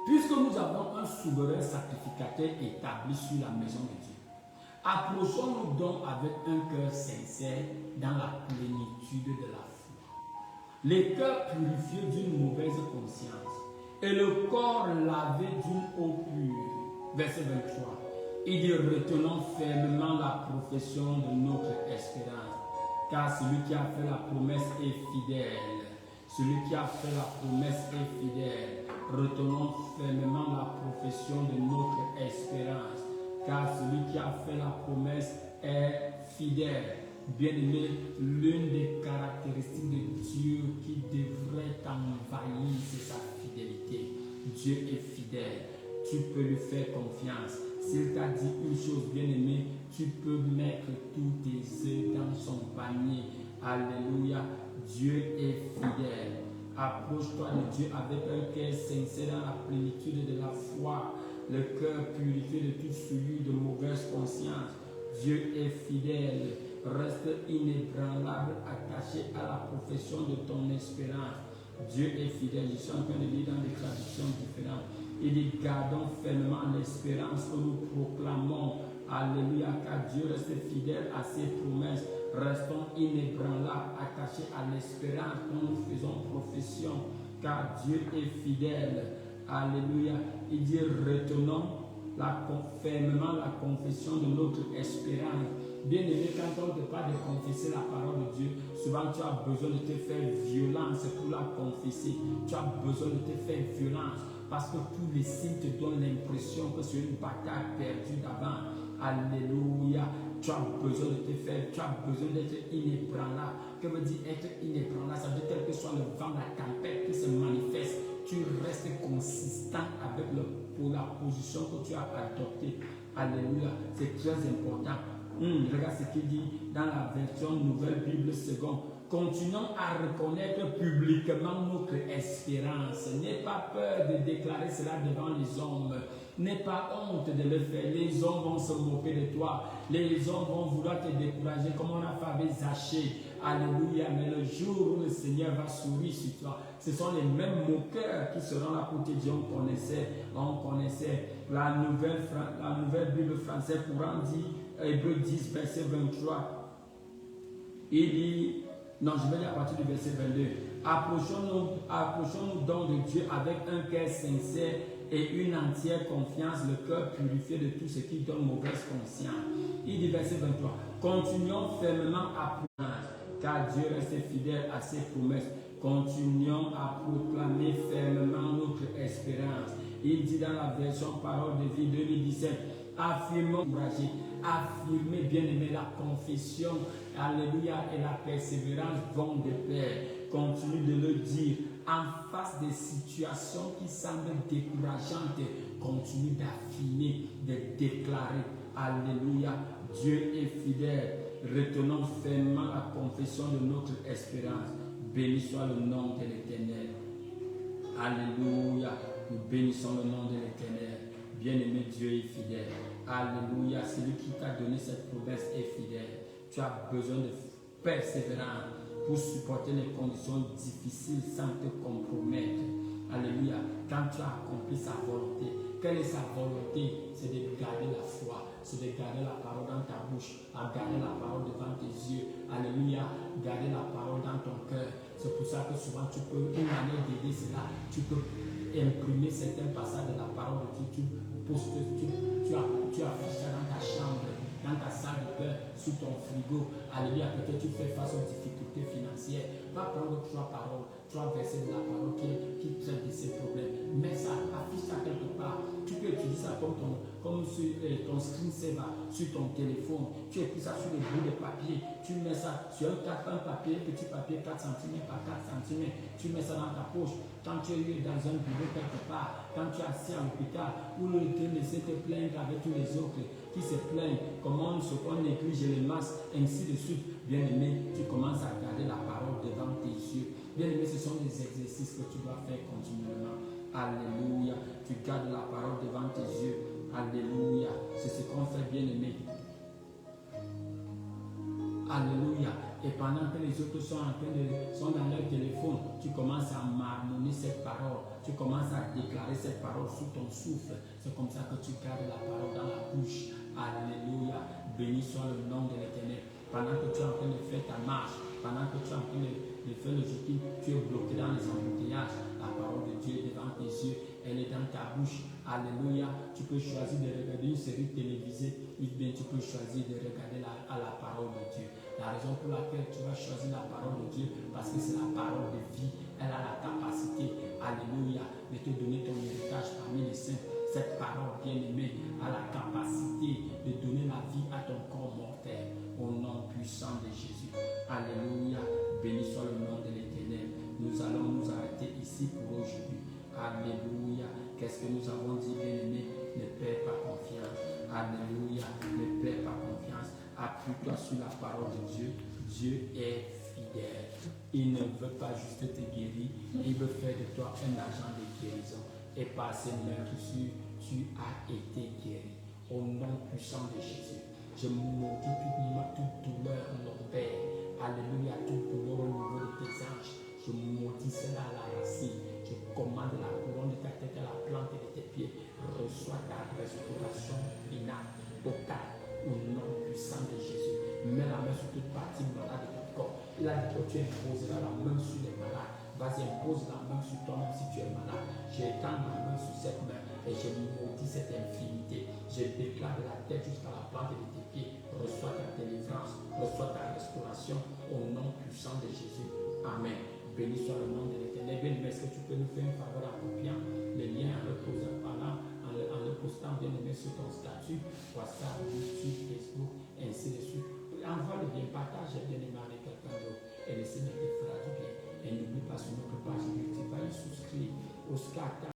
Puisque nous avons un souverain sacrificateur établi sur la maison de Dieu. Approchons-nous donc avec un cœur sincère dans la plénitude de la foi. Les cœurs purifiés d'une mauvaise conscience et le corps lavé d'une eau pure. Verset 23. Il dit, retenons fermement la profession de notre espérance, car celui qui a fait la promesse est fidèle. Celui qui a fait la promesse est fidèle. Retenons fermement la profession de notre espérance, car celui qui a fait la promesse est fidèle. Bien-aimé, l'une des caractéristiques de Dieu qui devrait t'envahir, c'est sa fidélité. Dieu est fidèle. Tu peux lui faire confiance. S'il t'a dit une chose, bien-aimé, tu peux mettre tous tes œufs dans son panier. Alléluia. Dieu est fidèle. Approche-toi de Dieu avec un cœur sincère dans la plénitude de la foi, le cœur purifié de toute souillure de mauvaise conscience. Dieu est fidèle. Reste inébranlable, attaché à la profession de ton espérance. Dieu est fidèle. Je suis en train de lire dans des traductions différentes. Il dit, gardons fermement l'espérance que nous proclamons. Alléluia, car Dieu reste fidèle à ses promesses. Restons inébranlables, attachés à l'espérance dont nous faisons profession, car Dieu est fidèle. Alléluia. Il dit, retenons fermement la confession de notre espérance. Bien-aimé, quand on te parle de confesser la parole de Dieu, souvent tu as besoin de te faire violence pour la confesser. Tu as besoin de te faire violence parce que tous les signes te donnent l'impression que c'est une bataille perdue d'avant. Alléluia. Tu as besoin de te faire, tu as besoin d'être inébranlable. Que veut dire être inébranlable? Ça veut dire quel que soit le vent, la tempête qui se manifeste, tu restes consistant avec pour la position que tu as adoptée. Alléluia. C'est très important. Regarde ce qu'il dit dans la version Nouvelle Bible seconde. Continuons à reconnaître publiquement notre espérance. N'aie pas peur de déclarer cela devant les hommes. N'aie pas honte de le faire. Les hommes vont se moquer de toi. Les hommes vont vouloir te décourager comme on a fait avec Zachée. Alléluia. Mais le jour où le Seigneur va sourire sur toi, ce sont les mêmes moqueurs qui seront là pour te dire on connaissait la nouvelle Bible française courant dit Hébreux 10 verset 23. Il dit, non, je vais lire à partir du verset 22. Approchons-nous donc de Dieu avec un cœur sincère et une entière confiance, le cœur purifié de tout ce qui donne mauvaise conscience. Il dit verset 23. Continuons fermement à proclamer, car Dieu reste fidèle à ses promesses. Continuons à proclamer fermement notre espérance. Il dit dans la version Parole de vie 2017, affirmons, affirmez bien-aimé la confession, alléluia, et la persévérance vont de pair. Continue de le dire en face des situations qui semblent décourageantes. Continue d'affirmer, de déclarer, alléluia, Dieu est fidèle. Retenons fermement la confession de notre espérance. Béni soit le nom de l'Éternel. Alléluia. Nous bénissons le nom de l'Éternel. Bien-aimé, Dieu est fidèle. Alléluia. Celui qui t'a donné cette promesse est fidèle. Tu as besoin de persévérance pour supporter les conditions difficiles sans te compromettre. Alléluia. Quand tu as accompli sa volonté, quelle est sa volonté? C'est de garder la foi, c'est de garder la parole dans ta bouche, à garder la parole devant tes yeux. Alléluia. Garder la parole dans ton cœur. C'est pour ça que souvent tu peux, une manière d'aider cela, tu peux imprimer certains passages de la parole de Dieu, tu affiches ça dans ta chambre, dans ta salle de bain, sous ton frigo. Alléluia, peut-être tu fais face aux difficultés financières. Va prendre 3 paroles, 3 versets de la parole qui traitent de ces problèmes. Mets ça, affiche ça quelque part. Tu peux utiliser ça comme sur ton screensaver, sur ton téléphone. Tu écris ça sur les bouts de papier. Tu mets ça sur un papier, petit papier 4 cm par 4 cm. Tu mets ça dans ta poche. Quand tu es dans un bureau quelque part, quand tu es assis à l'hôpital, ou le train de se te plaindre avec tous les autres qui se plaignent, comment on néglige les masques, ainsi de suite. Bien-aimé, tu commences à garder la parole devant tes yeux. Bien-aimé, ce sont des exercices que tu dois faire continuellement. Alléluia. Tu gardes la parole devant tes yeux. Alléluia. C'est ce qu'on fait, bien-aimé. Alléluia. Et pendant que les autres sont dans leur téléphone, tu commences à marmonner cette parole. Tu commences à déclarer cette parole sous ton souffle. C'est comme ça que tu gardes la parole dans la bouche. Alléluia. Béni soit le nom de l'Éternel. Pendant que tu es en train de faire ta marche, pendant que tu es en train de faire le jogging, tu es bloqué dans les embouteillages. La parole de Dieu est devant tes yeux, elle est dans ta bouche. Alléluia. Tu peux choisir de regarder une série télévisée, ou bien tu peux choisir de regarder la parole de Dieu. La raison pour laquelle tu vas choisir la parole de Dieu, parce que c'est la parole de vie. Elle a la capacité, alléluia, de te donner ton héritage parmi les saints. Cette parole bien-aimée a la capacité de donner la vie à ton corps mortel. Au nom puissant de Jésus. Alléluia. Béni soit le nom de l'Éternel. Nous allons nous arrêter ici pour aujourd'hui. Alléluia. Qu'est-ce que nous avons dit, bien-aimé? Ne perds pas confiance. Alléluia. Ne perds pas confiance. Appuie-toi sur la parole de Dieu. Dieu est fidèle. Il ne veut pas juste te guérir. Il veut faire de toi un agent de guérison. Et par ses meurtrissures, tu as été guéri. Au nom puissant de Jésus. Je maudis toute douleur, mon Père. Alléluia. Toute douleur au niveau de tes anges. Je maudis cela à la racine. Je commande la couronne de ta tête à la plante de tes pieds. Reçois ta restauration finale, totale, au nom puissant de Jésus. Mets la main sur toute partie malade de ton corps. Il a dit que tu imposeras la main sur les malades. Vas-y, impose la main sur toi-même si tu es malade. J'étends ma main sur cette main et je maudis cette infirmité. Je déclare de la tête jusqu'à la plante de tes pieds. Reçois ta délivrance, reçois ta restauration au nom puissant de Jésus. Amen. Béni soit le nom de l'Éternel. Bien-aimé, est-ce que tu peux nous faire une faveur en copiant les liens en le postant bien-aimé sur ton statut, WhatsApp, YouTube, Facebook, ainsi de suite. Envoie le bien, partage bien-aimé avec quelqu'un d'autre et laissez-moi te faire du bien. Et n'oublie pas sur notre page YouTube, va y souscrire au SCAT.